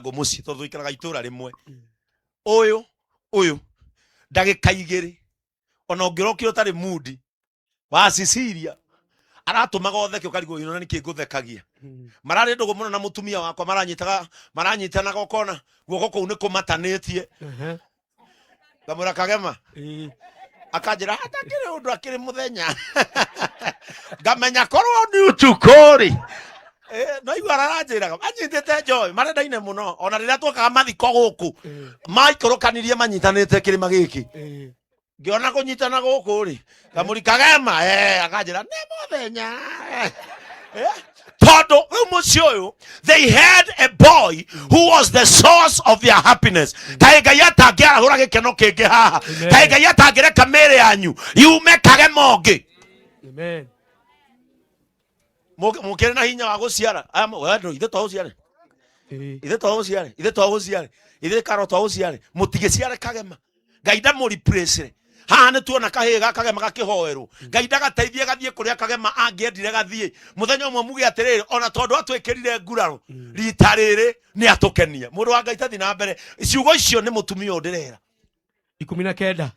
muci to thuikaraga itura rimwe uyu ndagika igiri ona ungirokio tari mood wa Sicilia aratumaga otheke ukarigo ino niki nguthekagia marari ndugu muno na mutumia wakwa maranyitanaga ukona guoko kuu ni kumatanetie ngamura Kagema akanjira hatakire undu akiri muthenya ngamenya korwo ni utukuri no igwa aranjiraga anyitete joy marendaine muno ona riria twokaga mathiko guku maikorokaniriye manyitanite kirima giki ngiona kunyitana guku ri ngamuri Kagema akanjira ni muthenya todo umucio they had a boy who was the source of their happiness taiga yata ngira hura gikeno kingi haha taiga yata ngira kamere yanyu yume Kagema ongi amen mukere na hinya wa guciara wendo ithe to guciare ithe to guciare ithe karo to guciare mutigiciare Kagema ngaida muri place haha ni tuona kahiga Kagema gakihoerwo ngaida gateithie gathie kuria Kagema angiendire gathie muthenya umwe mugi atiriri ona tondu atwikirire nguraro rita riri ni atukenia mundu wa Ngai tathi na mbere ciugo icio ni mutumia ndirera 19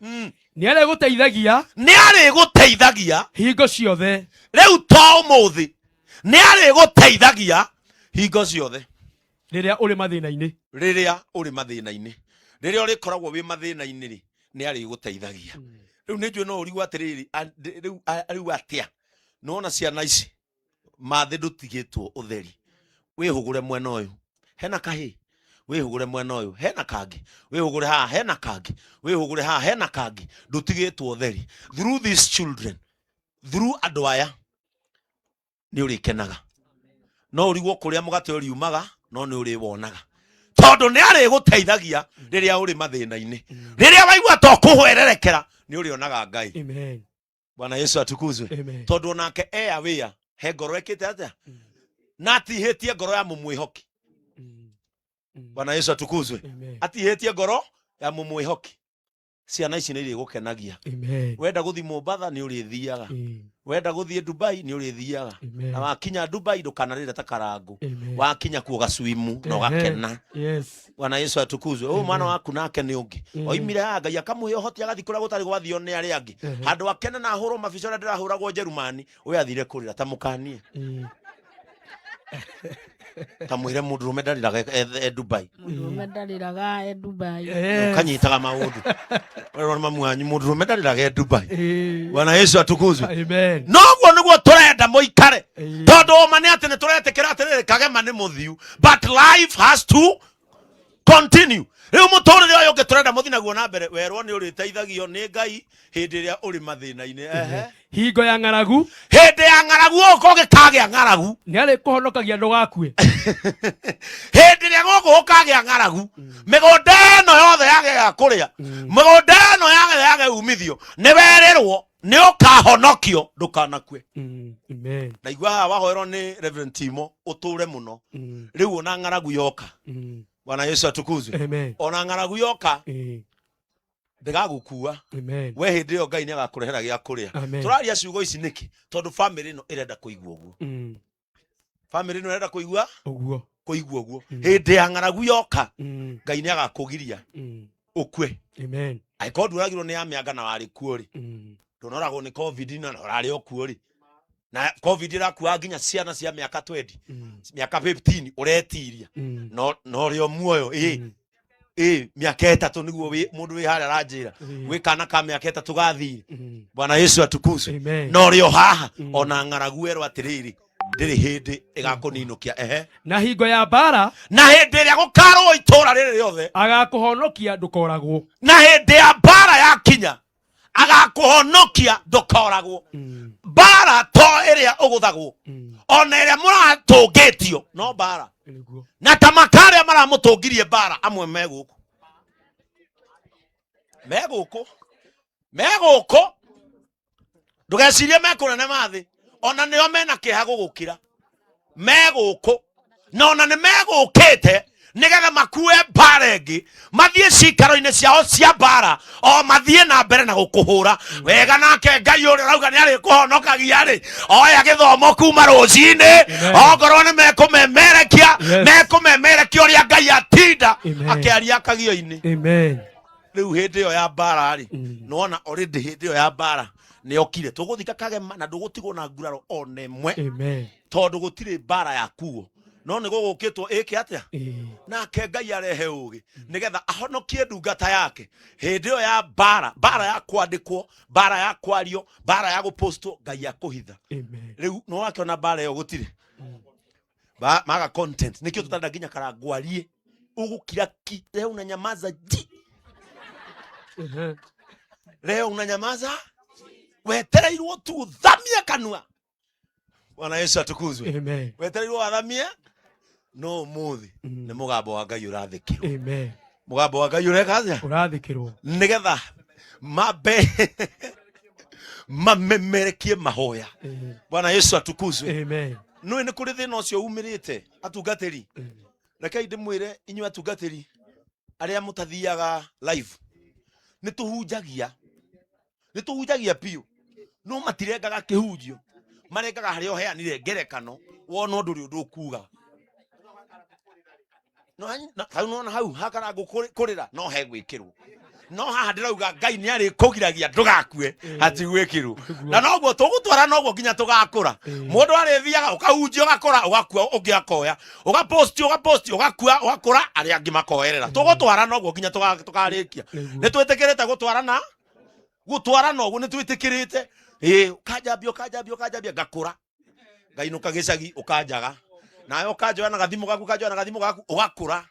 ni ari guteithagia hingo ciothe riu to umuthi ni ari guteithagia hingo ciothe riria uri mathina-ini riria uri koragwo wi mathina-ini ri ni ari guteithagia riu ni njui no urigu atiriri riu atia nona ciana ici mathi ndutigitwo utheri wihugure mwena uyu hena kahi wihugure mwena uyu hena kangi wihugure haha hena kangi wihugure haha hena kangi ndutigitwo utheri through these children through andu aya ni uri kenaga no urigwo kuria mugate uri umaga no ni uri wonaga tondu ni ari guteithagia riria uri mathina-ini riria waigua to kuhwererekera ni uri onaga Ngai amen Bwana Yesu atukuzwe tondu onake awia he ngoro ekite atia na atihitie ngoro ya mumwihoki Bwana Yesu atukuzwe atihitie ngoro ya mumwihoki ciana ici ni iri gukenagia wenda guthi Mombasa ni uri thiaga wenda guthie Dubai ni uri thiaga na wakinya Dubai ndukanarire ta karangu wakinya kuo gaswimu no gakena Bwana Yesu atukuzwe mwana waku nake ni ungi oimire Ngai akamuhe hoti agathi kuria gutari gwathio ni ari angi handu akena na huro mabicora ndirahuragwo Jerumani we athire kurira ta mukanie kamwire mundurume ndariraga Dubai mundurume ndariraga Dubai kanyitaga maundu wero mamu anyu mundurume ndariraga Dubai Bwana Yesu atukuzwe amen noguo niguo turenda muikare tondu mane atene turetekera atiriri Kagema ni muthiu but life has to continue riu muturire uyu ngi turenda muthina guo na mbere werwo ni uri teithagio ni Ngai hindi ria uri mathina-ini hingo ya ng'aragu hindi ya ng'aragu uko gikagia ng'aragu ni ari kuhonokagia ndugakue hindi ria guku ukagia ng'aragu migunda ino yothe yage kuria migunda ino yage umithio ni werirwo ni ukahonokio ndukanakue amen na igwa wahoerwo ni Reverend Timo uture muno riu ona ng'aragu yoka Bwana Yesu atukuzwe ona ng'aragu yoka ndegagukua we hindi yo Ngai ni agakurehera gia kuria turaria ciugo ici niki tondu family no irenda kuigua uguo family no irenda kuigua uguo hindi ya ng'aragu yoka Ngai ni agakugiria ukue amen aiko nduragirwo ni ya mianga na wari kuori ndonoragwo ni covid na urari okuori na covid irakua nginya ciana cia miaka 20 miaka 15 uretiria no rio muoyo miaka 3 niguo mundu wi haria aranjira wi kana ka miaka 3 gathiri Bwana Yesu atukuzwe no rio haha ona ng'aragu erwo atiriri ndiri hindi igakuninukia na hingo ya bara na hindi ria gukarwo itura riri riothe agakuhonokia ndukoragwo na hindi ya bara yakinya agakuhonokia ndukoragwo bara to iria uguthagwo ona iria muratungitio no bara na tamakaria maramutungirie bara amwe meguku ndugecirie mekunene mathi ona nio mena kiha gugukira meguku na ona ni megukite nigetha makue baregi mathie cikaro-inĩ ciao cia bara o mathie na mbere na gukuhura wega nake Ngai ũrĩa rauga nĩ arĩ kũhonokagia rĩ oya gĩthomo kuma rũcinĩ ongorwo nĩ mekũmemerekia mekũmemerekia ũrĩa Ngai atinda akĩaria kagio-inĩ. Amen. Rĩu hĩndĩ ĩyo ya bara rĩ nona already hĩndĩ ĩyo ya bara nĩ okire tũgũthika Kagema na ndũgũtigwo na nguraro ona ĩmwe tondũ gũtirĩ bara ya kuo no nĩ gũgũkĩtwo ĩke atĩa nake Ngai arehe ũgĩ nĩgetha ahonokie ndungata yake hĩndĩ ĩyo ya bara ya kwandĩkwo, bara ya kwario, bara ya gũpostwo Ngai akũhitha. Rĩu no wakĩona bara ĩyo gũtirĩ maga content nĩkĩo tũtarenda nginya karangwarie ũgũkira ki leo unanyamaza ji leo unanyamaza wetereirwo tu thamia kanua. Bwana Yesu atukuzwe. Amen. Wetereirwo athamia no muthi nĩ mũgambo wa Ngai ũrathikĩrwo. Amen. Mũgambo wa Ngai ũrathikĩrwo nĩgetha mabe mamemerekie mahoya. Bwana Yesu atukuzwe. Amen. Nĩ kũrĩ thĩna ũcio umĩrĩte atungatĩri. Rekei ndĩmwĩre inyuĩ atungatĩri arĩa mũtathiaga live nĩ tũhunjagia piũ no matirengaga kĩhunjio marengaga harĩa ũheanire ngerekano wona ũndũ ũrĩa ũkuga no hau hakarangwo kũrĩra no hegwĩkĩrwo no haha ndĩrauga Ngai nĩ arĩ kũgiragia ndũgakue hatigwĩkĩrwo na noguo tũgũtwara noguo nginya tũgakũra. Mũndũ arĩthiaga ũkahunjia ũgakora ũgakua ũngĩ akoya ũgaposti ũgakua ũgakũra arĩa angĩ makoerera tũgũtwara noguo nginya tũkarĩkia. Nĩ twĩtĩkĩrĩte gũtwarana ũguo nĩ twĩtĩkĩrĩte ũkanjambia ngakũra ngainũka gĩcagi ũkanjaga nawe ũkanjoya na gathimũ gaku ũgakũra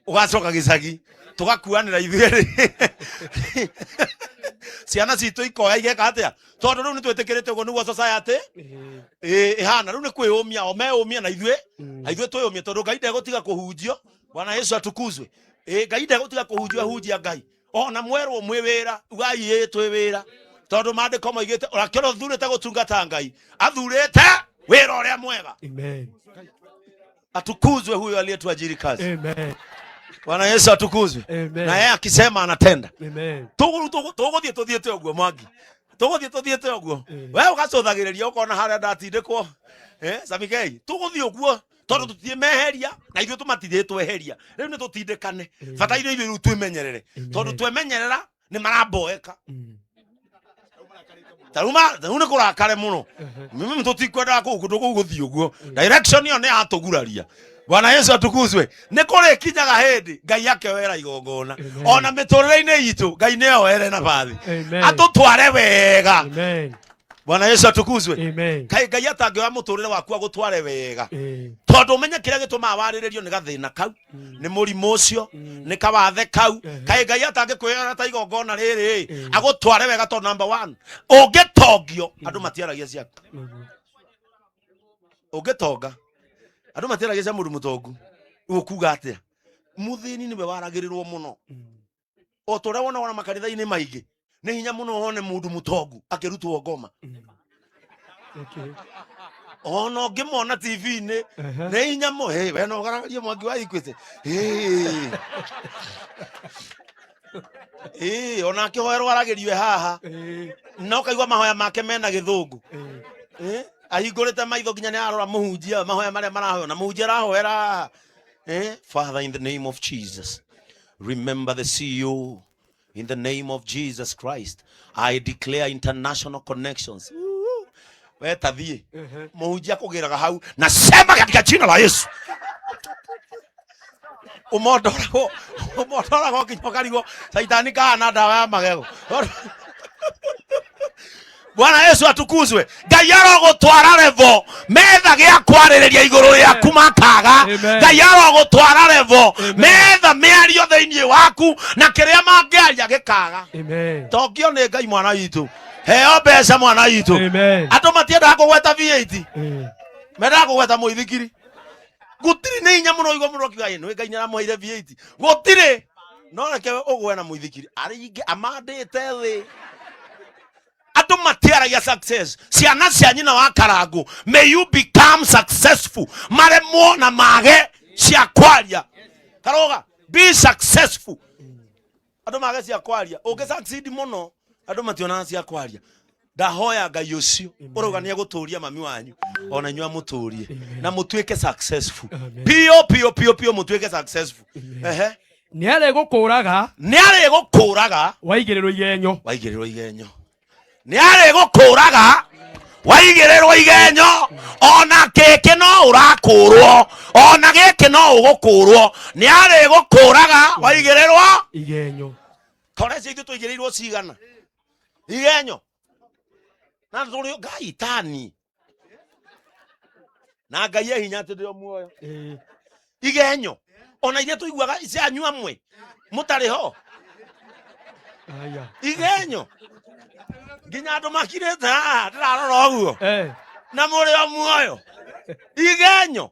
ũgacoka gĩcagi tugakuanĩra ithuĩ ciana citũ ikoya igeka atĩa tondũ rĩu nĩ twĩtĩkĩrĩte ũguo nĩguo society ĩhana. Rĩu nĩ kwĩyũmia o meyũmia na ithuĩ twĩyũmie tondũ Ngai ndegũtiga kũhunjio. Bwana Yesu atukuzwe. Ngai ndegũtiga kũhunjio ahunjia Ngai ona mwerwo mwĩ wĩra ugai twĩ wĩra tondũ maandĩko moigĩte ũrakĩra ũthurĩte gũtungata Ngai athurĩte wĩra ũrĩa mwega. Amen. Atukuzwe huyo aliyetuajiri kazi. Amen. Bwana Yesu atukuzwe. Na yeye akisema anatenda. Amen. Tũgũthiĩ tũthiĩte ũguo Mwangi. Tũgũthiĩ ũguo. Wewe ũgacothagĩrĩria ũkona harĩa ndatindĩkwo. Samikei. Tũgũthiĩ ũguo tondũ tũtimeheria na ithuĩ tũmatithĩtwo eheria. Rĩu nĩ tũtindĩkane. Bataire ithuĩ twĩmenyerere. Tondũ twemenyerera nĩ maramboeka. Taruma nĩ kũrakare mũno. Mimi tũtikwendaga kũndũ kũu gũthiĩ ũguo. Direction ĩyo nĩ yatũguraria. Bwana Yesu atukuzwe. Nĩ kũrĩ kinyaga hĩndĩ Ngai akewera igongona ona mĩtũrĩre-inĩ itũ Ngai nĩ oere na bathi atũtware wega. Amen. Bwana Yesu atukuzwe. Amen. Kai Ngai atangĩoya mũtũrĩre waku agũtware wega tondũ ũmenye kĩrĩa gĩtũmaga warĩrĩrio nĩ gathĩna kau nĩ mũrimũ ũcio nĩ kawathe kau. Kai Ngai atangĩkwĩra ta igongona rĩrĩ agũtware wega tondũ number 1 ũngĩtongio andũ matiaragia ciaku. Ũngĩtonga andũ matiaragia cia mũndũ mũtongu ũkuga atĩa mũthĩni nĩwe waragĩrĩrwo mũno. O tũrĩa wona makanitha-inĩ maingĩ nĩ hinya mũno wone mũndũ mũtongu akĩrutwo ngoma. Ona ũngĩmona TV-inĩ nĩ hinya mũno we no ũgaragarie Mwangi wa Equity ona akĩhoerwo aragĩrio haha no kaigua mahoya make mena gĩthũngũ ahingũrĩte maitho nginya nĩ arora mũhunjia mahoya marĩa marahoya na mũhunjia arahoera. Father, in the name of Jesus, remember the CEO. In the name of Jesus Christ, I declare international connections. We tathie mũhunjia kũgĩraga hau na sema katika jina la Yesu ũmondoragwo nginya ũkarigwo Saitani kana ndawa ya magego. Bwana Yesu atukuzwe. Ngai arogũtwara revo metha gĩa kwarĩrĩria igũrũ rĩaku makaga. Ngai arogũtwara revo metha mĩario thĩinĩ waku na kĩrĩa mangĩaria gĩkaga. Tongio nĩ Ngai mwana witũ heo mbeca mwana witũ. Andũ matiendaga kũgweta VAT mendaga kũgweta mũithikiri. Gũtirĩ nĩ hinya mũno igua mũno kigai nĩ Ngai nĩaramũheire VAT gũtirĩ no reke ũgwe na mũithikiri arĩingĩ amandĩte thĩ. Atu matiaragia success. Ciana cia nyina wa karangu. May you become successful. Maremwo na mage cia kwaria. Taroga, be successful. Ado magacia kwaria. Oge succeed muno. Ado mationa cia kwaria. Ndahoya Ngai ucio uruga ni aguturia mami wanyu ona nyua muturie na mutuike successful. Pio mutuike successful. Ni ari gukuraga waigiriro igenyo. Ni ari gukuraga waigiriro igenyo. Ona keke no urakurwo, ona geke no ugukurwo. Ni ari gukuraga waigirirwo igenyo. Korece itu tuigirirwo cigana igenyo. Na tuli Ngai tani. Na Ngai hinya tudio muoyo. Igenyo. Ona ire tuiguaga cia anyua mwe. Mutari ho. Aya. Igenyo. Nginya andu makirete ndirarora uguo. Na muri o muoyo. Igenyo.